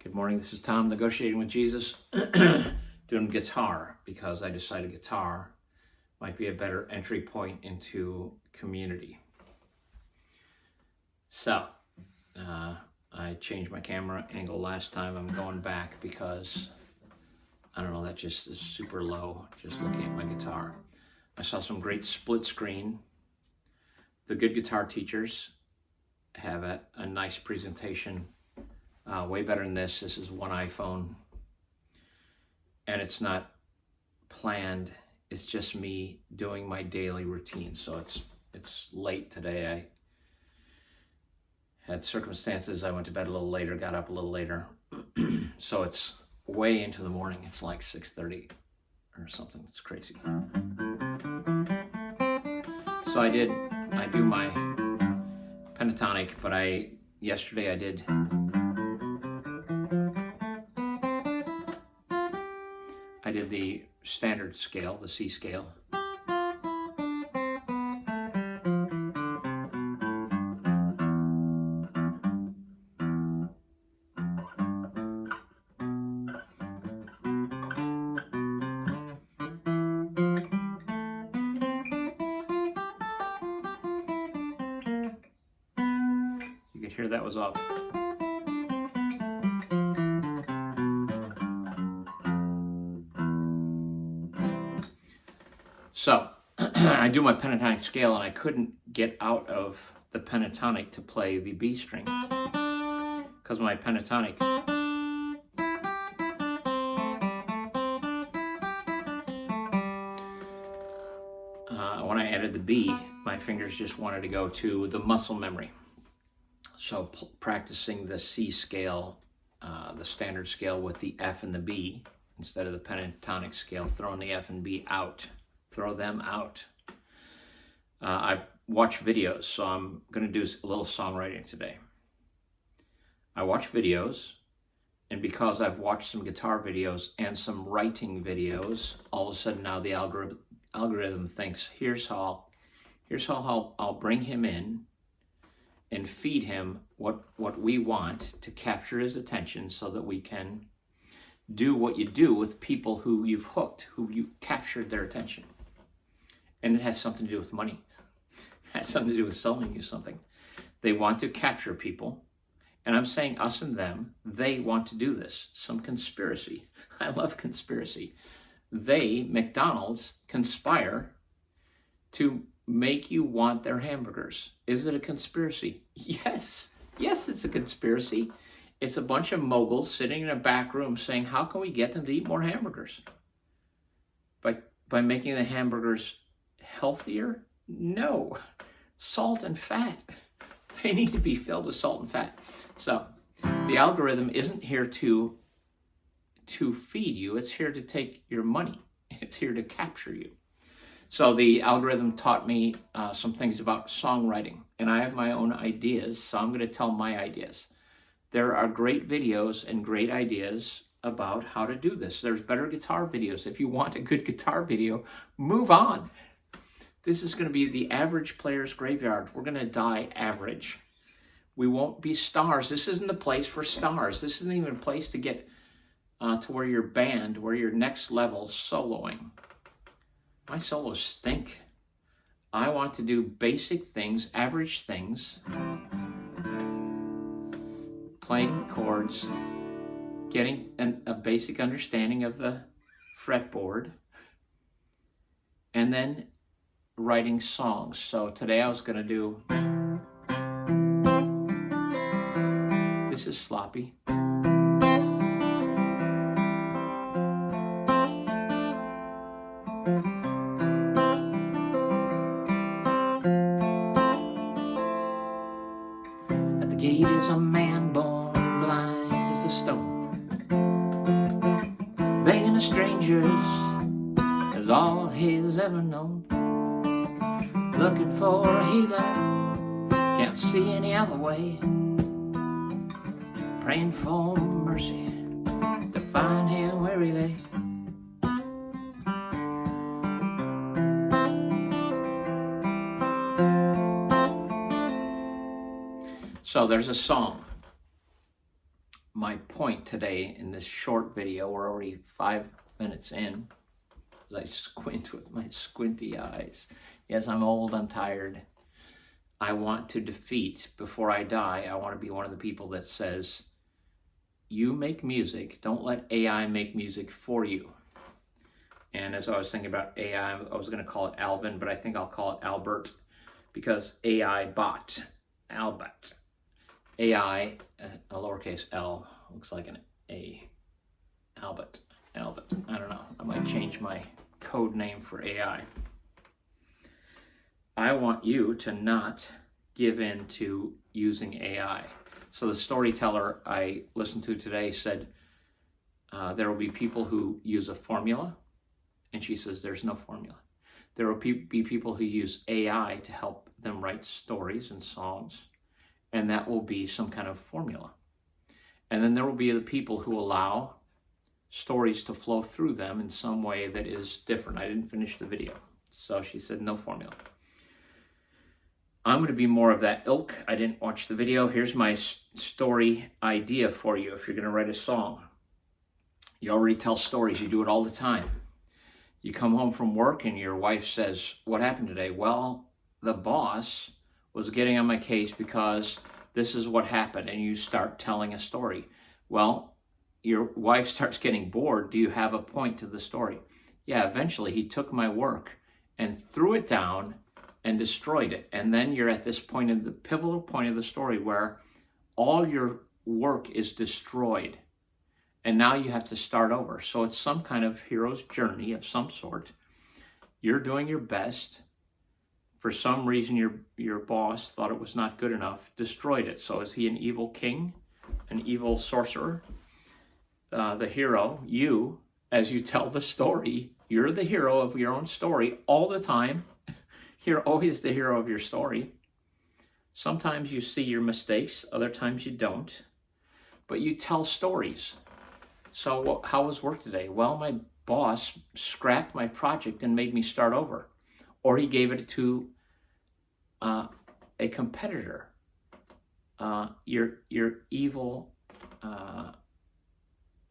Good morning, this is Tom, Negotiating with Jesus, doing guitar because I decided guitar might be a better entry point into community. So, I changed my camera angle last time. I'm going back because, I don't know, that just is super low, just looking at my guitar. I saw some great split screen. The Good Guitar Teachers have a nice presentation. Way better than this. This is one iPhone, and it's not planned. It's just me doing my daily routine. So it's late today. I had circumstances. I went to bed a little later, got up a little later. So it's way into the morning. It's like 6:30 or something. It's crazy. So I do my pentatonic, but yesterday I did the standard scale, the C scale. You could hear that was off. So I do my pentatonic scale, and I couldn't get out of the pentatonic to play the B string because my pentatonic when I added the B, my fingers just wanted to go to the muscle memory. So practicing the C scale, the standard scale with the F and the B instead of the pentatonic scale, throwing the F and B out. Throw them out. I've watched videos, so I'm going to do a little songwriting today. I watch videos, and because I've watched some guitar videos and some writing videos, all of a sudden now the algorithm thinks, here's how I'll bring him in and feed him what we want to capture his attention so that we can do what you do with people who you've hooked, who you've captured their attention. And it has something to do with money. It has something to do with selling you something. They want to capture people. And I'm saying us and them, they want to do this. Some conspiracy. I love conspiracy. They, McDonald's, conspire to make you want their hamburgers. Is it a conspiracy? Yes. Yes, it's a conspiracy. It's a bunch of moguls sitting in a back room saying, how can we get them to eat more hamburgers? By making the hamburgers healthier? No. Salt and fat. They need to be filled with salt and fat. So the algorithm isn't here to feed you. It's here to take your money. It's here to capture you. So the algorithm taught me some things about songwriting, and I have my own ideas, so I'm going to tell my ideas. There are great videos and great ideas about how to do this. There's better guitar videos. If you want a good guitar video, move on. This is going to be the average player's graveyard. We're going to die average. We won't be stars. This isn't the place for stars. This isn't even a place to get to where your band, where your next level soloing. My solos stink. I want to do basic things, average things, playing chords, getting a basic understanding of the fretboard, and then writing songs. So today I was going to do, this is sloppy. At the gate is a man born blind as a stone, begging the strangers as all he's ever known. Looking for a healer, can't see any other way. Praying for mercy to find him where he lay. So there's a song my point today in this short video, we're already 5 minutes in, as I squint with my squinty eyes. Yes, I'm old, I'm tired. I want to defeat, before I die, I want to be one of the people that says, you make music, don't let AI make music for you. And as I was thinking about AI, I was going to call it Alvin, but I think I'll call it Albert, because AI bot, Albert. AI, a lowercase l, looks like an A. Albert. I don't know. I might change my code name for AI. I want you to not give in to using AI. So the storyteller I listened to today said there will be people who use a formula, and she says there's no formula. There will be people who use AI to help them write stories and songs, and that will be some kind of formula. And then there will be the people who allow stories to flow through them in some way that is different. I didn't finish the video, so she said no formula. I'm going to be more of that ilk. I didn't watch the video. Here's my story idea for you if you're going to write a song. You already tell stories. You do it all the time. You come home from work and your wife says, what happened today? Well, the boss was getting on my case because this is what happened, and you start telling a story. Well, your wife starts getting bored. Do you have a point to the story? Yeah, eventually he took my work and threw it down and destroyed it. And then you're at this point, in the pivotal point of the story, where all your work is destroyed. And now you have to start over. So it's some kind of hero's journey of some sort. You're doing your best. For some reason, your boss thought it was not good enough, destroyed it. So is he an evil king, an evil sorcerer? The hero, you, as you tell the story, you're the hero of your own story all the time. You're always the hero of your story. Sometimes you see your mistakes, other times you don't. But you tell stories. So how was work today? Well, my boss scrapped my project and made me start over. Or he gave it to a competitor. Your evil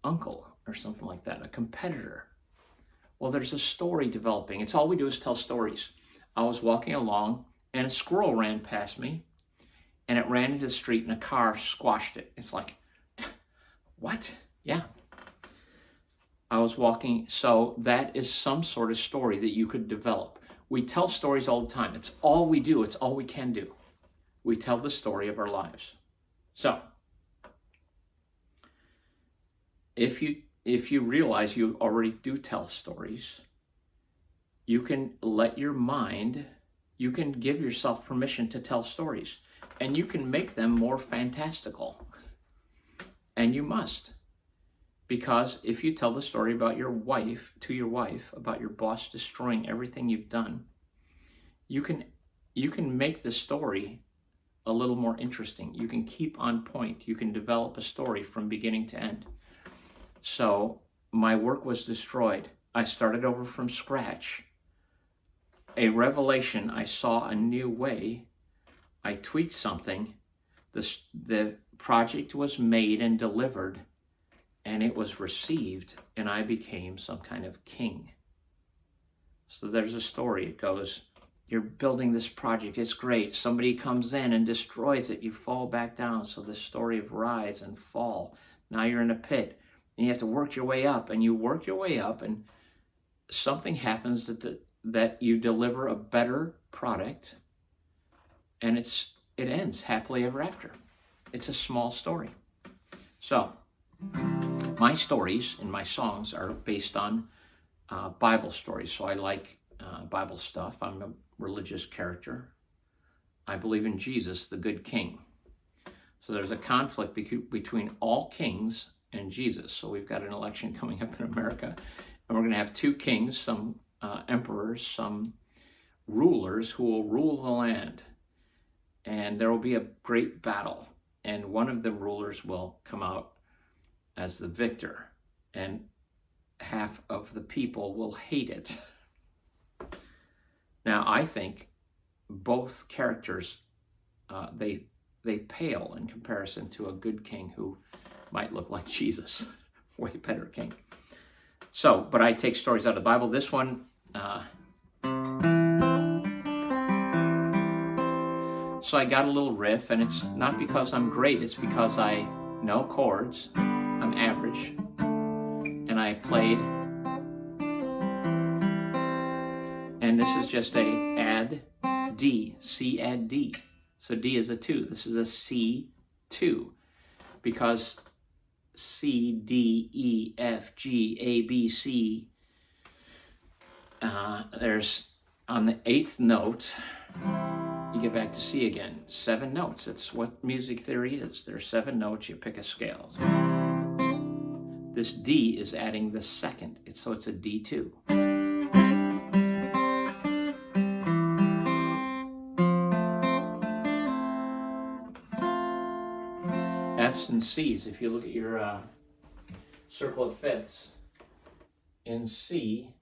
uncle or something like that, a competitor. Well, there's a story developing. It's all we do is tell stories. I was walking along and a squirrel ran past me, and it ran into the street and a car squashed it. It's like, what? Yeah. I was walking, so that is some sort of story that you could develop. We tell stories all the time. It's all we do. It's all we can do. We tell the story of our lives. So, if you realize you already do tell stories, you can let your mind, you can give yourself permission to tell stories, and you can make them more fantastical. And you must. Because if you tell the story about your wife, about your boss destroying everything you've done, you can make the story a little more interesting. You can keep on point. You can develop a story from beginning to end. So my work was destroyed. I started over from scratch. A revelation, I saw a new way. I tweaked something. The project was made and delivered, and it was received, and I became some kind of king. So there's a story. It goes, you're building this project, it's great. Somebody comes in and destroys it. You fall back down. So the story of rise and fall. Now you're in a pit, and you have to work your way up, and you work your way up, and something happens that you deliver a better product, and it ends happily ever after. It's a small story. So my stories and my songs are based on Bible stories. So I like Bible stuff. I'm a religious character. I believe in Jesus, the good king. So there's a conflict between all kings and Jesus. So we've got an election coming up in America, and we're going to have two kings, some emperors, some rulers who will rule the land. And there will be a great battle, and one of the rulers will come out as the victor, and half of the people will hate it. Now, I think both characters, they pale in comparison to a good king who might look like Jesus. Way better king. So, but I take stories out of the Bible. This one, so I got a little riff, and it's not because I'm great, it's because I know chords, I'm average, and I played, and this is just a add D, C add D. So D is a 2. This is a C2, because C, D, E, F, G, A, B, C, there's on the 8th note, you get back to C again. 7 notes. That's what music theory is. There's 7 notes. You pick a scale. This D is adding the 2nd. So it's a D2. F's and C's. If you look at your circle of fifths, in C,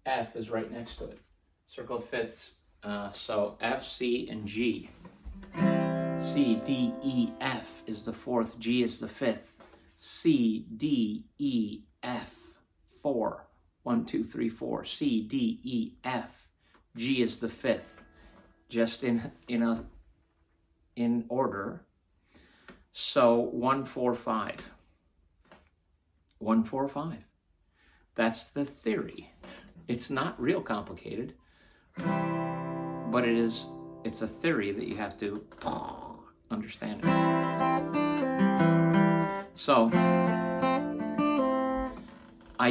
F is right next to it. Circle of fifths. So F, C, and G. C, D, E, F is the 4th. G is the 5th. C, D, E, F, 4. 1, 2, 3, 4. C, D, E, F. G is the 5th. Just in order. So 1, 4, 5. 1, 4, 5. That's the theory. It's not real complicated. But it's a theory that you have to understand it. So I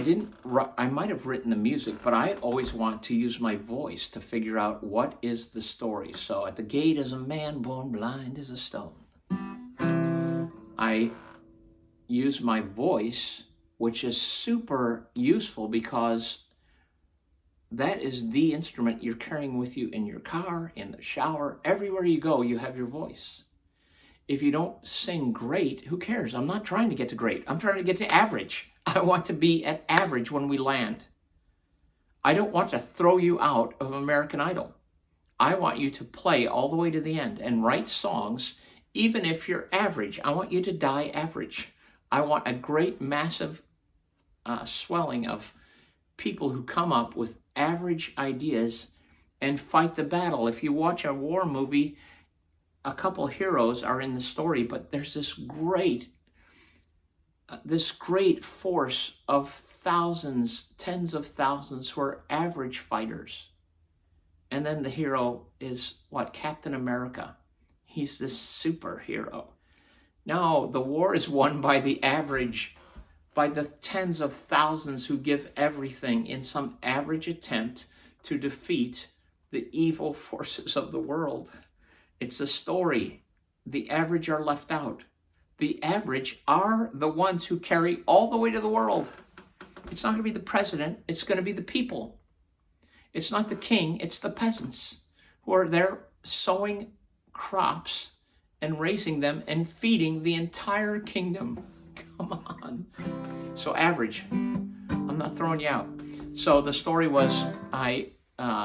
might have written the music, but I always want to use my voice to figure out what is the story. So at the gate is a man born blind as a stone. I use my voice, which is super useful because that is the instrument you're carrying with you in your car, in the shower, everywhere you go, you have your voice. If you don't sing great, who cares? I'm not trying to get to great. I'm trying to get to average. I want to be at average when we land. I don't want to throw you out of American Idol. I want you to play all the way to the end and write songs, even if you're average. I want you to die average. I want a great, massive swelling of people who come up with average ideas and fight the battle. If you watch a war movie, a couple heroes are in the story, but there's this great force of thousands, tens of thousands who are average fighters. And then the hero is what? Captain America. He's this superhero. No, the war is won by the average, by the tens of thousands who give everything in some average attempt to defeat the evil forces of the world. It's a story. The average are left out. The average are the ones who carry all the way to the world. It's not going to be the president. It's going to be the people. It's not the king. It's the peasants who are there sowing crops and raising them and feeding the entire kingdom. Come on. So average. I'm not throwing you out. So the story was,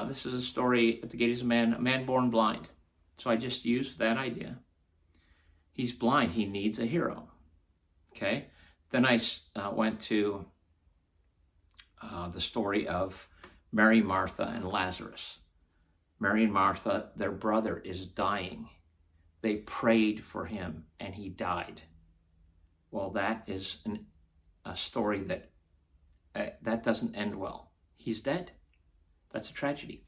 this is a story, at the gate is a man born blind. So I just used that idea. He's blind. He needs a hero. Okay. Then I went to the story of Mary, Martha, and Lazarus. Mary and Martha, their brother is dying. They prayed for him and he died. Well, that is a story that doesn't end well. He's dead. That's a tragedy.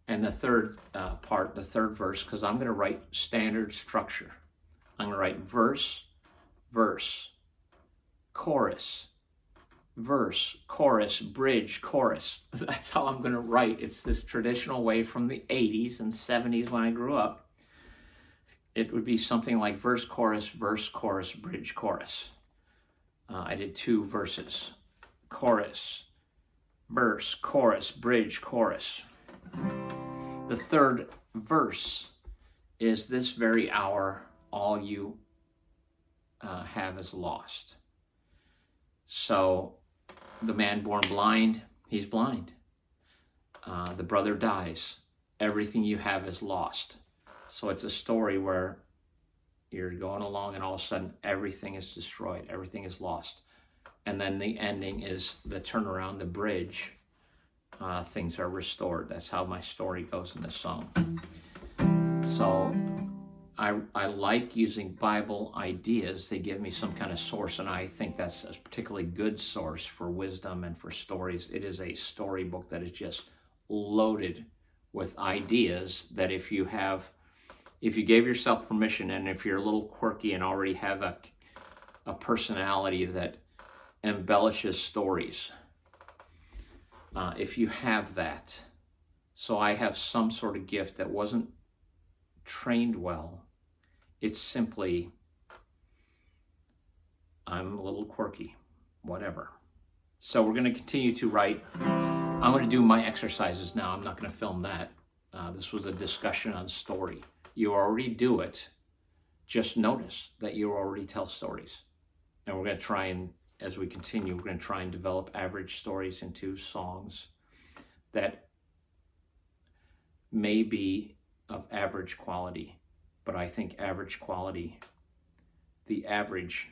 And the third part, the third verse, because I'm going to write standard structure. I'm going to write verse, verse, chorus, verse, chorus, bridge, chorus. That's how I'm going to write. It's this traditional way from the 80s and 70s when I grew up. It would be something like verse, chorus, bridge, chorus. I did 2 verses. Chorus, verse, chorus, bridge, chorus. The third verse is this very hour, all you have is lost. So the man born blind, he's blind. The brother dies. Everything you have is lost. So it's a story where You're going along and all of a sudden everything is destroyed, everything is lost. And then the ending is the turnaround, the bridge. Things are restored. That's how my story goes in this song. So I like using Bible ideas. They give me some kind of source, and I think that's a particularly good source for wisdom and for stories. It is a storybook that is just loaded with ideas that if you gave yourself permission, and if you're a little quirky and already have a personality that embellishes stories, if you have that. So I have some sort of gift that wasn't trained well. It's simply, I'm a little quirky, whatever. So we're going to continue to write. I'm going to do my exercises now. I'm not going to film that. This was a discussion on story. You already do it. Just notice that you already tell stories. And we're going to try and, as we continue, we're going to try and develop average stories into songs that may be of average quality. But I think average quality, the average,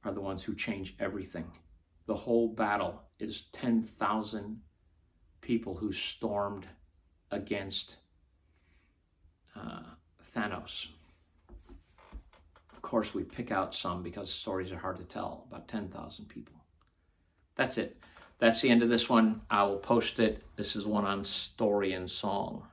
are the ones who change everything. The whole battle is 10,000 people who stormed against Thanos. Of course, we pick out some because stories are hard to tell, about 10,000 people. That's it. That's the end of this one. I will post it. This is one on story and song.